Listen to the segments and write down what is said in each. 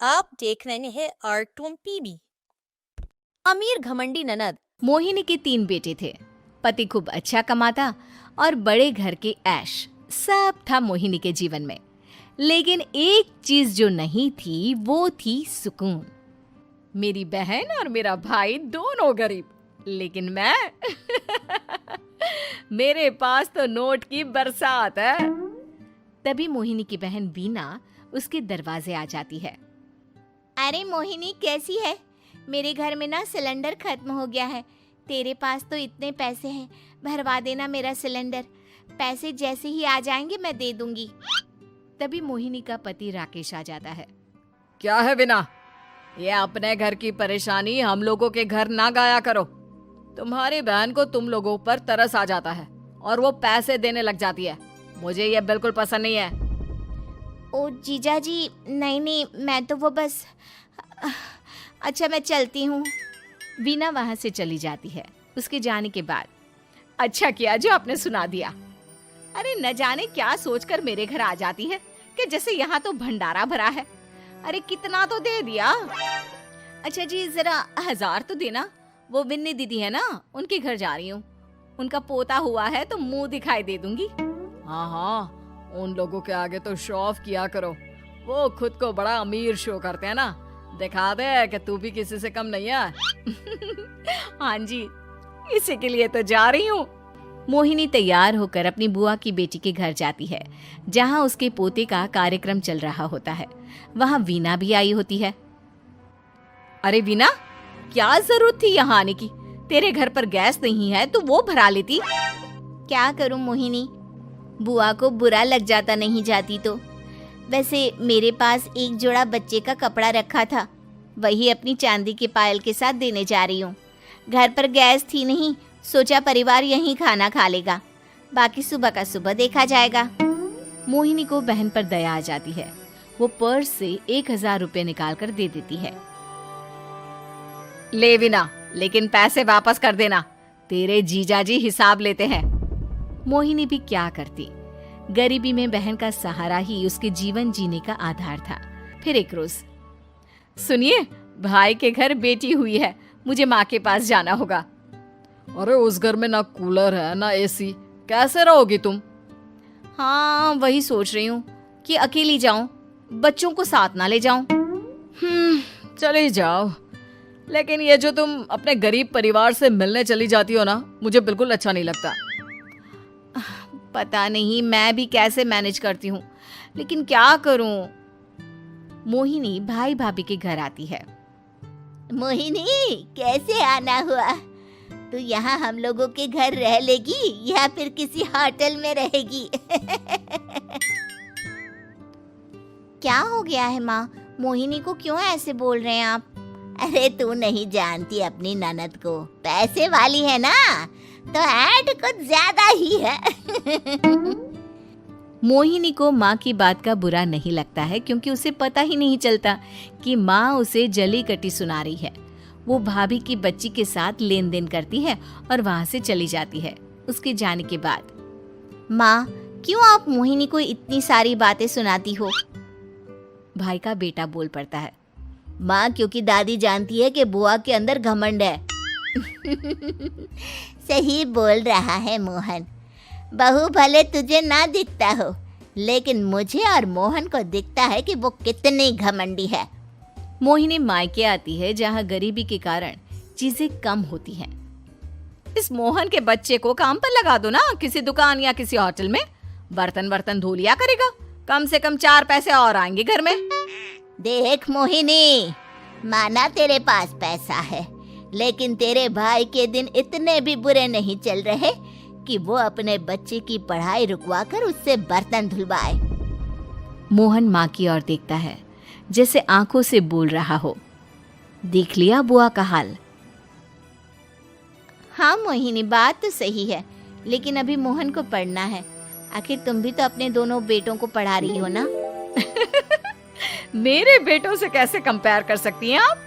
आप देख रहे हैं आर्टूम पीबी। अमीर घमंडी ननद मोहिनी के 3 बेटे थे। पति खूब अच्छा कमाता और बड़े घर के ऐश सब था मोहिनी के जीवन में। लेकिन एक चीज जो नहीं थी वो थी सुकून। मेरी बहन और मेरा भाई दोनों गरीब, लेकिन मैं मेरे पास तो नोट की बरसात है। तभी मोहिनी की बहन वीना उसके दरवाजे आ जाती है। अरे मोहिनी, कैसी है? मेरे घर में ना सिलेंडर खत्म हो गया है। तेरे पास तो इतने पैसे हैं, भरवा देना मेरा सिलेंडर। पैसे जैसे ही आ जाएंगे मैं दे दूंगी। तभी मोहिनी का पति राकेश आ जाता है। क्या है वीना, ये अपने घर की परेशानी हम लोगों के घर ना गाया करो। तुम्हारी बहन को तुम लोगों पर तरस आ जाता है और वो पैसे देने लग जाती है। मुझे ये बिल्कुल पसंद नहीं है। ओ जीजा जी, नहीं, मैं तो वो बस अच्छा, मैं चलती हूँ। वीना वहां से चली जाती है। उसके जाने के बाद अच्छा किया जो आपने सुना दिया। अरे न जाने क्या सोचकर मेरे घर आ जाती है कि जैसे यहाँ तो भंडारा भरा है। अरे कितना तो दे दिया। अच्छा जी, जरा 1000 तो देना। वो बिन्नी दीदी है ना, उनके घर जा रही हूँ। उनका पोता हुआ है तो मुंह दिखाई दे दूंगी। हाँ, उन लोगों के आगे तो शो ऑफ किया करो। वो खुद को बड़ा अमीर शो करते हैं ना। दिखा दे कि तू भी किसी से कम नहीं है। हाँ जी, इसी के लिए तो जा रही हूँ। मोहिनी तैयार होकर अपनी बुआ की बेटी के घर जाती है, जहाँ उसके पोते का कार्यक्रम चल रहा होता है। वहाँ वीना भी आई होती है। अरे वीना, क्या जरूरत थी यहाँ आने की? तेरे घर पर गैस नहीं है तो वो भरा लेती। क्या करूँ मोहिनी, बुआ को बुरा लग जाता नहीं जाती तो। वैसे मेरे पास एक जोड़ा बच्चे का कपड़ा रखा था, वही अपनी चांदी के पायल के साथ देने जा रही हूँ। घर पर गैस थी नहीं, सोचा परिवार यहीं खाना खा लेगा, बाकी सुबह का सुबह देखा जाएगा। मोहिनी को बहन पर दया आ जाती है। वो पर्स से 1000 रुपए निकाल कर दे देती है। ले वीना, लेकिन पैसे वापस कर देना, तेरे जीजाजी हिसाब लेते हैं। मोहिनी भी क्या करती, गरीबी में बहन का सहारा ही उसके जीवन जीने का आधार था। फिर एक रोज, सुनिए, भाई के घर बेटी हुई है, मुझे माँ के पास जाना होगा। अरे उस घर में ना कूलर है ना एसी, कैसे रहोगी तुम? हाँ, वही सोच रही हूँ कि अकेली जाऊं, बच्चों को साथ ना ले जाऊं। चले जाओ, लेकिन ये जो तुम अपने गरीब परिवार से मिलने चली जाती हो ना, मुझे बिल्कुल अच्छा नहीं लगता। पता नहीं मैं भी कैसे मैनेज करती हूँ, लेकिन क्या करूँ। मोहिनी भाई भाभी के घर आती है। मोहिनी, कैसे आना हुआ? तू यहाँ हम लोगों के घर रह लेगी या फिर किसी होटल में रहेगी? क्या हो गया है माँ? मोहिनी को क्यों ऐसे बोल रहे हैं आप? अरे तू नहीं जानती अपनी ननद को, पैसे वाली है ना, तो ऐड कुछ ज्यादा ही है। मोहिनी को माँ की बात का बुरा नहीं लगता है, क्योंकि उसे पता ही नहीं चलता कि माँ उसे जली कटी सुना रही है। वो भाभी की बच्ची के साथ लेन देन करती है और वहाँ से चली जाती है। उसके जाने के बाद, माँ, क्यों आप मोहिनी को इतनी सारी बातें सुनाती हो? भाई का बेटा बोल पड़ता है। माँ, क्योंकि दादी जानती है कि बुआ के अंदर घमंड है। सही बोल रहा है मोहन। बहू भले तुझे ना दिखता हो, लेकिन मुझे और मोहन को दिखता है कि वो कितनी घमंडी है। मोहिनी मायके आती है, जहाँ गरीबी के कारण चीजें कम होती हैं। इस मोहन के बच्चे को काम पर लगा दो ना, किसी दुकान या किसी होटल में। बर्तन धो लिया करेगा, कम से कम 4 पैसे और आएंगे घर में। देख मोहिनी, माना तेरे पास पैसा है, लेकिन तेरे भाई के दिन इतने भी बुरे नहीं चल रहे कि वो अपने बच्चे की पढ़ाई रुकवाकर उससे बर्तन धुलवाए। मोहन माँ की ओर देखता है, जैसे आंखों से बोल रहा हो, देख लिया बुआ का हाल। हाँ मोहिनी, बात तो सही है, लेकिन अभी मोहन को पढ़ना है। आखिर तुम भी तो अपने दोनों बेटों को पढ़ा रही हो ना। मेरे बेटों से कैसे कंपेयर कर सकती हैं आप?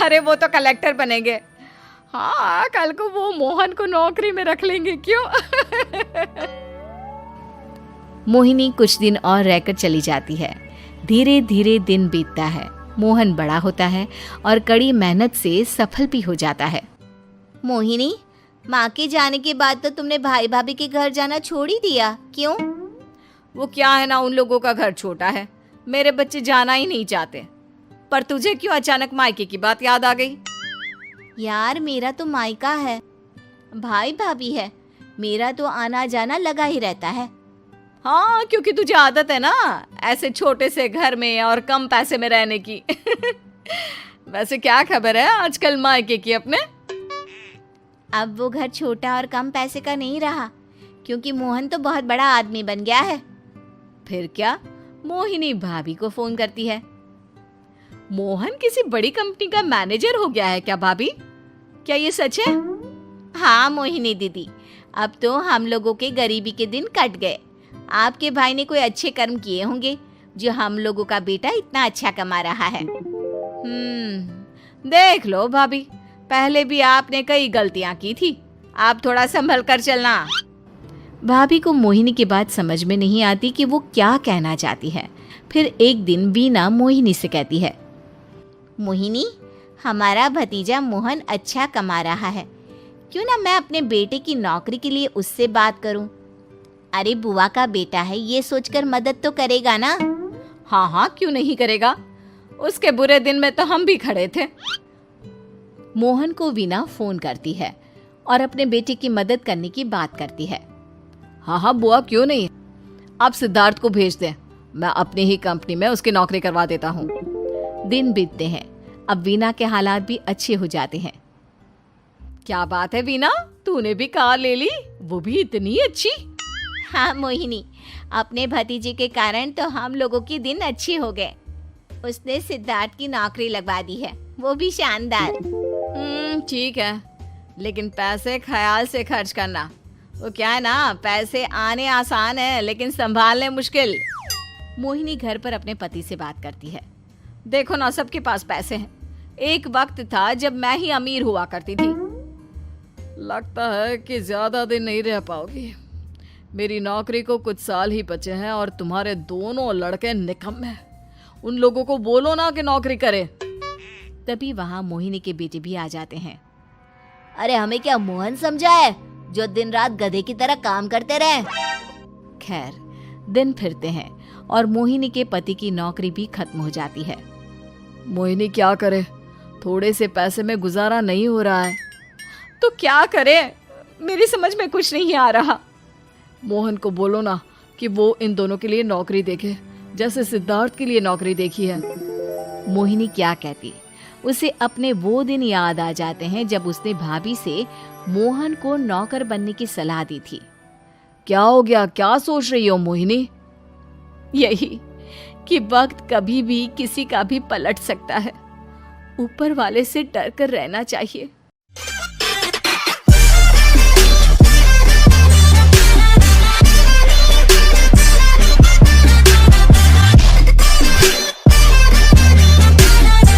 अरे वो तो कलेक्टर बनेंगे। हाँ, कल को वो मोहन को नौकरी में रख लेंगे, क्यों? मोहिनी कुछ दिन और रहकर चली जाती है। धीरे धीरे दिन बीतता है मोहन बड़ा होता है और कड़ी मेहनत से सफल भी हो जाता है। मोहिनी, माँ के जाने के बाद तो तुमने भाई भाभी के घर जाना छोड़ ही दिया, क्यों? वो क्या है ना, उन लोगों का घर छोटा है, मेरे बच्चे जाना ही नहीं चाहते। पर तुझे क्यों अचानक मायके की बात याद आ गई? यार, मेरा तो मायका है, भाई भाभी है, मेरा तो आना जाना लगा ही रहता है। हाँ, क्योंकि तुझे आदत है ना ऐसे छोटे से घर में और कम पैसे में रहने की। वैसे क्या खबर है आजकल मायके की अपने? अब वो घर छोटा और कम पैसे का नहीं रहा, क्योंकि मोहन तो बहुत बड़ा आदमी बन गया है। फिर क्या? मोहिनी भाभी को फोन करती है। मोहन किसी बड़ी कंपनी का मैनेजर हो गया है क्या भाभी? क्या ये सच है? हाँ मोहिनी दीदी, अब तो हम लोगों के गरीबी के दिन कट गए। आपके भाई ने कोई अच्छे कर्म किए होंगे जो हम लोगों का बेटा इतना अच्छा कमा रहा है। देख लो भाभी, पहले भी आपने कई गलतियां की थी, आप थोड़ा संभल कर चलना। भाभी को मोहिनी की बात समझ में नहीं आती कि वो क्या कहना चाहती है। फिर एक दिन वीना मोहिनी से कहती है, मोहिनी, हमारा भतीजा मोहन अच्छा कमा रहा है, क्यों ना मैं अपने बेटे की नौकरी के लिए उससे बात करूं? अरे बुआ का बेटा है, ये सोचकर मदद तो करेगा ना? हाँ हाँ, क्यों नहीं करेगा, उसके बुरे दिन में तो हम भी खड़े थे। मोहन को वीना फोन करती है और अपने बेटे की मदद करने की बात करती है। हाँ हाँ बुआ, क्यों नहीं, आप सिद्धार्थ को भेज दें, मैं अपनी ही कंपनी में उसकी नौकरी करवा देता हूँ। दिन बीतते हैं, अब वीना के हालात भी अच्छे हो जाते हैं। क्या बात है वीना, तूने भी कार ले ली, वो भी इतनी अच्छी? हाँ मोहिनी, अपने भतीजे के कारण तो हम लोगों के दिन अच्छे हो गए। उसने सिद्धार्थ की नौकरी लगवा दी है, वो भी शानदार। ठीक है, लेकिन पैसे ख्याल से खर्च करना। वो क्या है ना, पैसे आने आसान है लेकिन संभालने मुश्किल। मोहिनी घर पर अपने पति से बात करती है। देखो ना, सबके पास पैसे हैं, एक वक्त था जब मैं ही अमीर हुआ करती थी। लगता है कि ज्यादा दिन नहीं रह पाओगी, मेरी नौकरी को कुछ साल ही बचे हैं और तुम्हारे दोनों लड़के निकम्मे हैं। उन लोगों को बोलो ना कि नौकरी करे। तभी वहां मोहिनी के बेटे भी आ जाते हैं। अरे हमें क्या मोहन समझा है जो दिन रात गधे की तरह काम करते रहे? खैर, दिन फिरते हैं और मोहिनी के पति की नौकरी भी खत्म हो जाती है। मोहिनी क्या करे, थोड़े से पैसे में गुजारा नहीं हो रहा है। तो क्या करे, मेरी समझ में कुछ नहीं आ रहा। मोहन को बोलो ना कि वो इन दोनों के लिए नौकरी देखे, जैसे सिद्धार्थ के लिए नौकरी देखी है। मोहिनी क्या कहती, उसे अपने वो दिन याद आ जाते हैं जब उसने भाभी से मोहन को नौकर बनने की सलाह दी थी। क्या हो गया, क्या सोच रही हो मोहिनी? यही कि वक्त कभी भी किसी का भी पलट सकता है, ऊपर वाले से डर कर रहना चाहिए।